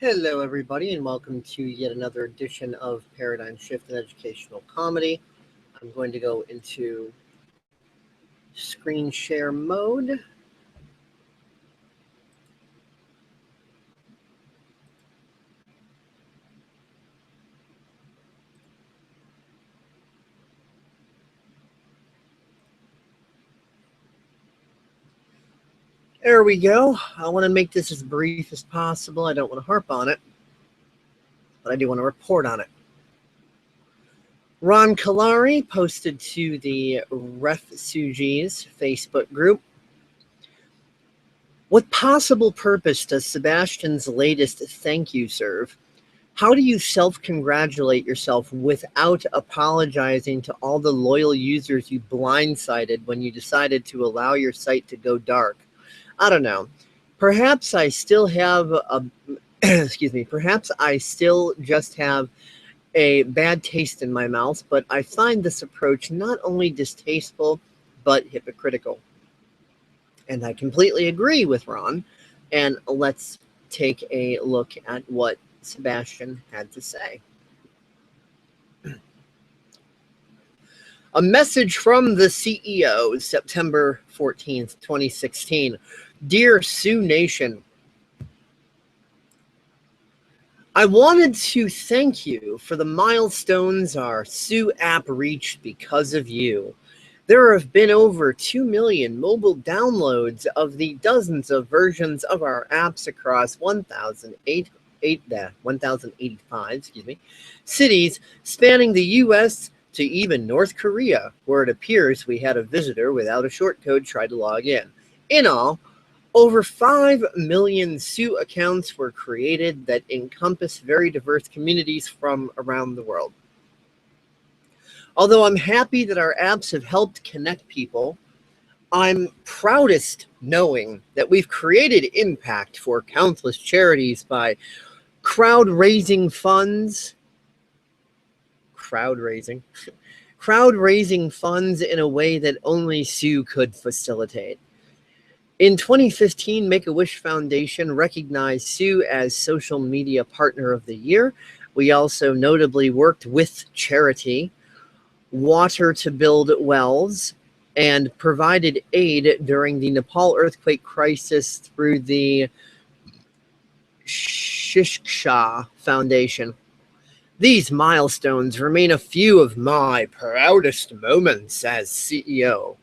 Hello, everybody, and welcome to yet another edition of Paradigm Shift in Educational Comedy. I'm going to go into screen share mode. There we go. I want to make this as brief as possible. I don't want to harp on it, but I do want to report on it. Ron Kalari posted to the ReverbNation's Facebook group. What possible purpose does Sebastian's latest thank you serve? How do you self-congratulate yourself without apologizing to all the loyal users you blindsided when you decided to allow your site to go dark? I don't know. Perhaps I still have a perhaps I still just have a bad taste in my mouth, but I find this approach not only distasteful, but hypocritical. And I completely agree with Ron. And let's take a look at what Sebastian had to say. A message from the CEO, September 14th, 2016. Dear Sioux Nation, I wanted to thank you for the milestones our Sioux app reached because of you. There have been over 2 million mobile downloads of the dozens of versions of our apps across 1,085 cities spanning the U.S. to even North Korea, where it appears we had a visitor without a short code try to log in. In all, over 5 million Sioux accounts were created that encompass very diverse communities from around the world. Although I'm happy that our apps have helped connect people, I'm proudest knowing that we've created impact for countless charities by crowd-raising funds in a way that only Sioux could facilitate. In 2015, Make-A-Wish Foundation recognized Sioux as Social Media Partner of the Year. We also notably worked with charity Water to Build Wells and provided aid during the Nepal earthquake crisis through the Shiksha Foundation. These milestones remain a few of my proudest moments as CEO.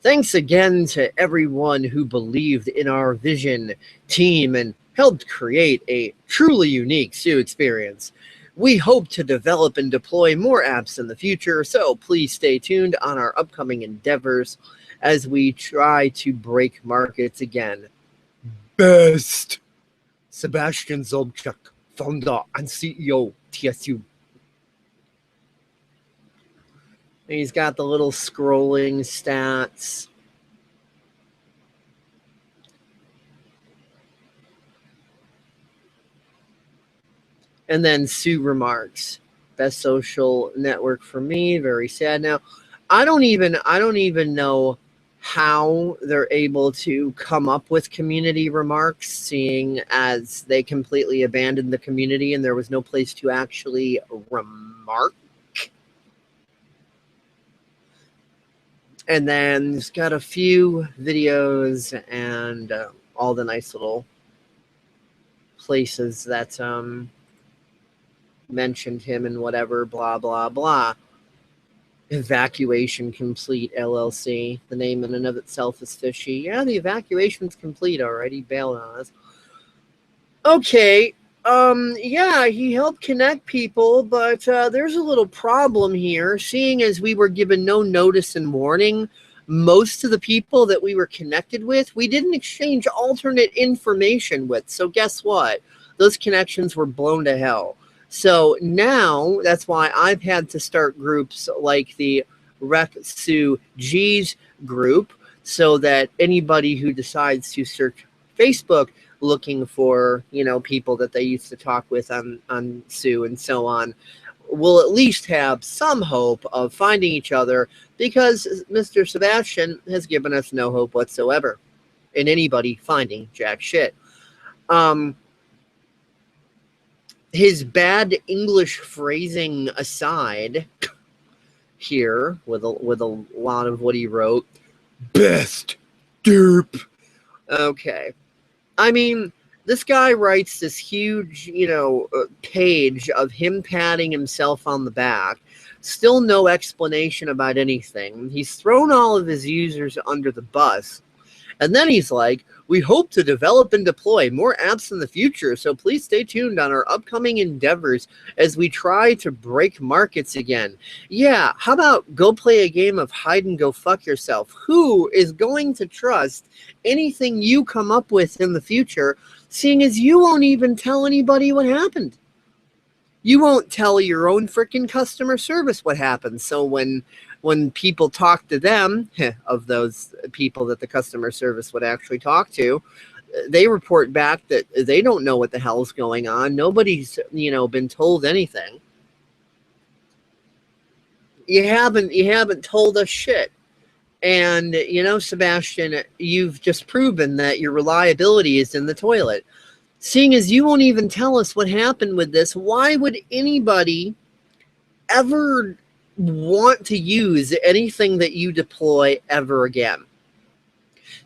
Thanks again to everyone who believed in our vision, team, and helped create a truly unique Sioux experience. We hope to develop and deploy more apps in the future, so please stay tuned on our upcoming endeavors as we try to break markets again. Best, Sebastian Zobchuk, founder and CEO, TSU. He's got the little scrolling stats. And then Sue remarks, best social network for me, very sad. Now, I don't even know how they're able to come up with community remarks, seeing as they completely abandoned the community and there was no place to actually remark. And then it's got a few videos and all the nice little places that mentioned him and whatever, blah, blah, blah. Evacuation complete, LLC. The name in and of itself is fishy. Yeah, the evacuation's complete already. Bailed on us. Okay. Yeah, he helped connect people, but there's a little problem here. Seeing as we were given no notice and warning, most of the people that we were connected with, we didn't exchange alternate information with. So guess what? Those connections were blown to hell. So now that's why I've had to start groups like the ReverbNation's group, so that anybody who decides to search Facebook looking for, people that they used to talk with on Sioux and so on, will at least have some hope of finding each other, because Mr. Sebastian has given us no hope whatsoever in anybody finding jack shit. his bad English phrasing aside, here with a lot of what he wrote, best derp. Okay, I mean, this guy writes this huge, page of him patting himself on the back. Still no explanation about anything. He's thrown all of his users under the bus. And then he's like, we hope to develop and deploy more apps in the future, so please stay tuned on our upcoming endeavors as we try to break markets again. Yeah, how about go play a game of hide and go fuck yourself? Who is going to trust anything you come up with in the future, seeing as you won't even tell anybody what happened? You won't tell your own freaking customer service what happened. So when people talk to them, of those people that the customer service would actually talk to, they report back that they don't know what the hell's going on. Nobody's, been told anything. You haven't told us shit. And, Sebastian, you've just proven that your reliability is in the toilet. Seeing as you won't even tell us what happened with this, why would anybody ever want to use anything that you deploy ever again?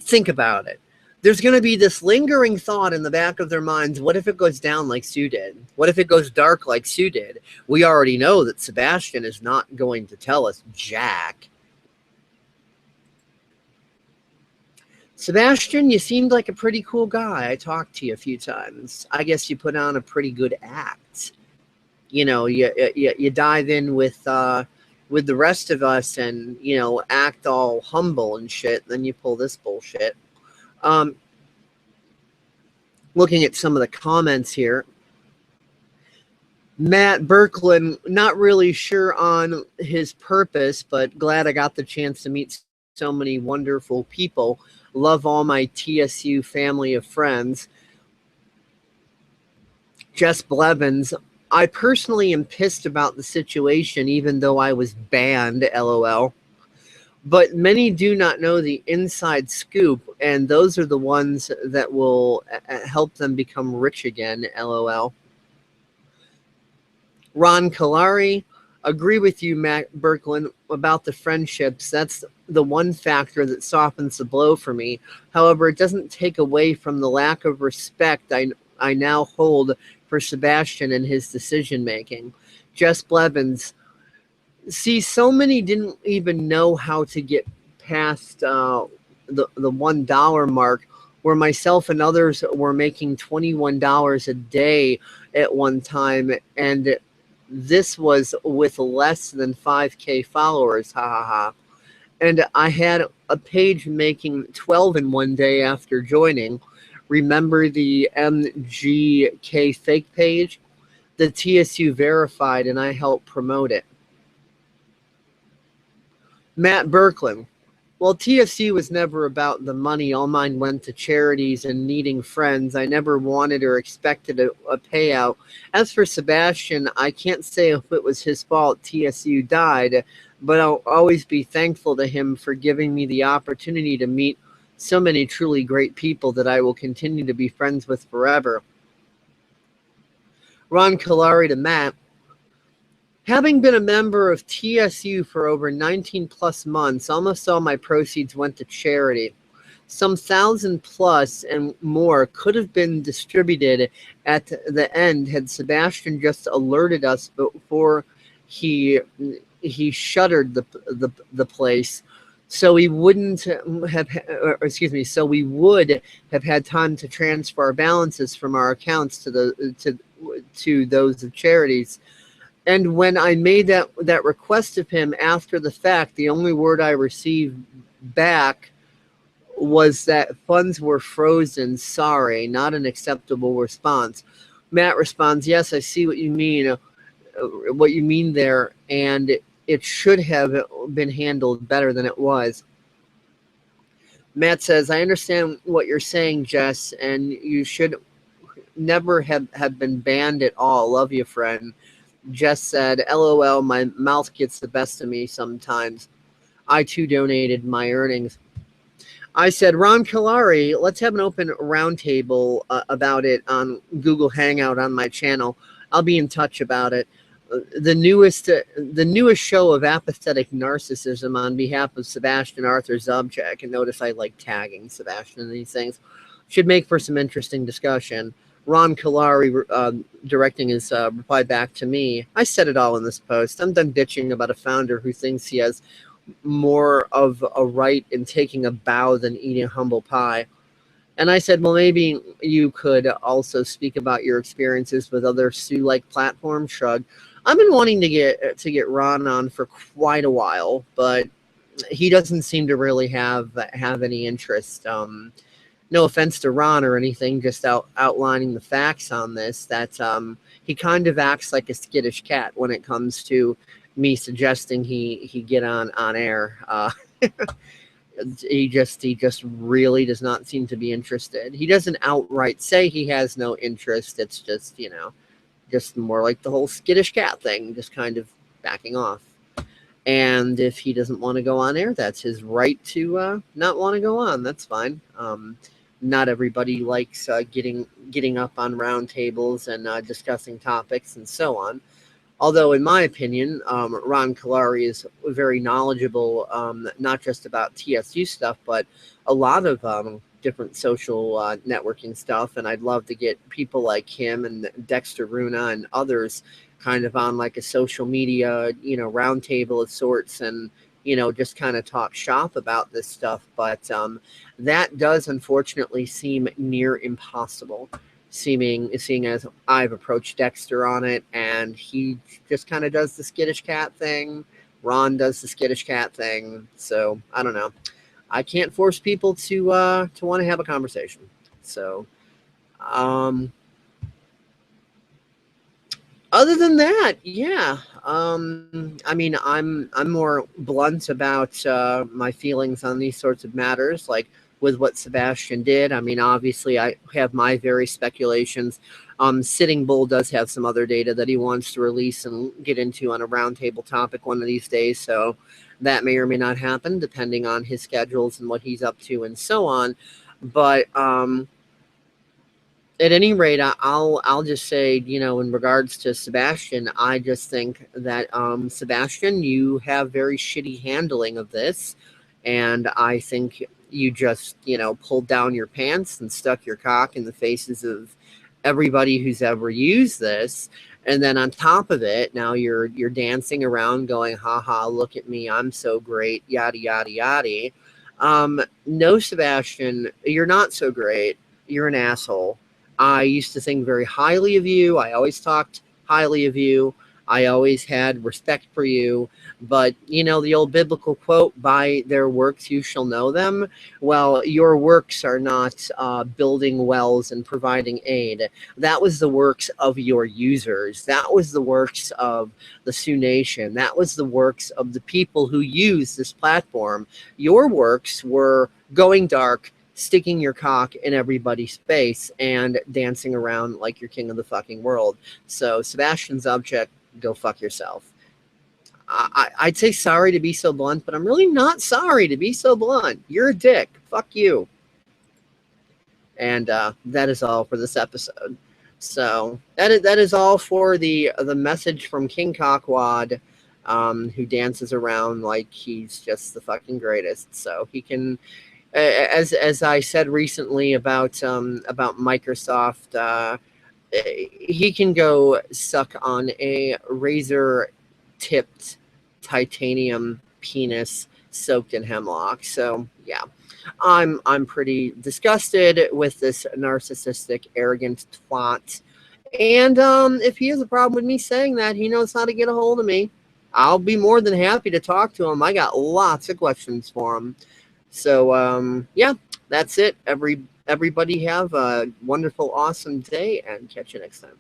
Think about it. There's going to be this lingering thought in the back of their minds, what if it goes down like Sue did? What if it goes dark like Sue did? We already know that Sebastian is not going to tell us jack. Sebastian, you seemed like a pretty cool guy. I talked to you a few times. I guess you put on a pretty good act. You dive in with the rest of us and, act all humble and shit. Then you pull this bullshit. Looking at some of the comments here. Matt Berklin, not really sure on his purpose, but glad I got the chance to meet so many wonderful people. Love all my TSU family of friends. Jess Blevins, I personally am pissed about the situation, even though I was banned, LOL. But many do not know the inside scoop, and those are the ones that will help them become rich again, LOL. Ron Kalari, agree with you, Matt Berklin, about the friendships. That's the one factor that softens the blow for me. However, it doesn't take away from the lack of respect I now hold for Sebastian and his decision making. Jess Blevins, see, so many didn't even know how to get past the $1 mark, where myself and others were making $21 a day at one time, and this was with less than 5K followers, ha ha ha. And I had a page making 12 in one day after joining. Remember the MGK fake page? The TSU verified, and I helped promote it. Matt Berklin, well, TSU was never about the money. All mine went to charities and needing friends. I never wanted or expected a payout. As for Sebastian, I can't say if it was his fault TSU died, but I'll always be thankful to him for giving me the opportunity to meet so many truly great people that I will continue to be friends with forever. Ron Kalari to Matt, having been a member of TSU for over 19 plus months, almost all my proceeds went to charity. Some 1,000 plus and more could have been distributed at the end had Sebastian just alerted us before he shuttered the place, so we wouldn't have, so we would have had time to transfer our balances from our accounts to those of charities. And when I made that request of him after the fact, the only word I received back was that funds were frozen. Sorry, not an acceptable response. Matt responds, yes, I see what you mean. What you mean there, and it should have been handled better than it was. Matt says, I understand what you're saying, Jess, and you should never have been banned at all. Love you, friend. Jess said, LOL, my mouth gets the best of me sometimes. I too donated my earnings. I said, Ron Kalari, let's have an open roundtable about it on Google Hangout on my channel. I'll be in touch about it. The newest show of apathetic narcissism on behalf of Sebastian Arthur Zubchek, and notice I like tagging Sebastian in these things, should make for some interesting discussion. Ron Kalari directing his reply back to me. I said it all in this post. I'm done bitching about a founder who thinks he has more of a right in taking a bow than eating humble pie. And I said, well, maybe you could also speak about your experiences with other Sue-like platforms. Shrug. I've been wanting to get Ron on for quite a while, but he doesn't seem to really have any interest. No offense to Ron or anything, just outlining the facts on this. That he kind of acts like a skittish cat when it comes to me suggesting he get on air. He just really does not seem to be interested. He doesn't outright say he has no interest. It's just, just more like the whole skittish cat thing, just kind of backing off. And if he doesn't want to go on air, that's his right to not want to go on. That's fine. Not everybody likes getting up on round tables and discussing topics and so on. Although, in my opinion, Ron Kalari is very knowledgeable, not just about TSU stuff, but a lot of different social networking stuff. And I'd love to get people like him and Dexter Runa and others kind of on like a social media, roundtable of sorts, and just kind of talk shop about this stuff. But that does unfortunately seem near impossible. Seeing as I've approached Dexter on it, and he just kind of does the skittish cat thing. Ron does the skittish cat thing. So I don't know. I can't force people to want to have a conversation. So, other than that, yeah. I mean, I'm more blunt about my feelings on these sorts of matters, like with what Sebastian did. I mean, obviously, I have my very speculations. Sitting Bull does have some other data that he wants to release and get into on a roundtable topic one of these days. So that may or may not happen, depending on his schedules and what he's up to and so on. But at any rate, I'll just say, in regards to Sebastian, I just think that Sebastian, you have very shitty handling of this, and I think you just pulled down your pants and stuck your cock in the faces of everybody who's ever used this, and then on top of it, now you're dancing around going, haha, look at me, I'm so great, yada yada yada. No, Sebastian, you're not so great. You're an asshole. I used to think very highly of you. I always talked highly of you. I always had respect for you. But, the old biblical quote, by their works you shall know them. Well, your works are not building wells and providing aid. That was the works of your users. That was the works of the Sioux Nation. That was the works of the people who use this platform. Your works were going dark, sticking your cock in everybody's face, and dancing around like you're king of the fucking world. So, Sebastian Zubchek, go fuck yourself. I'd say sorry to be so blunt, but I'm really not sorry to be so blunt. You're a dick. Fuck you. And that is all for this episode. So that is all for the message from King Cockwad, who dances around like he's just the fucking greatest. So he can, as I said recently about Microsoft, he can go suck on a razor-tipped titanium penis soaked in hemlock. So yeah, I'm pretty disgusted with this narcissistic, arrogant twat. And if he has a problem with me saying that, he knows how to get a hold of me. I'll be more than happy to talk to him. I got lots of questions for him. So yeah, that's it. Everybody have a wonderful, awesome day, and catch you next time.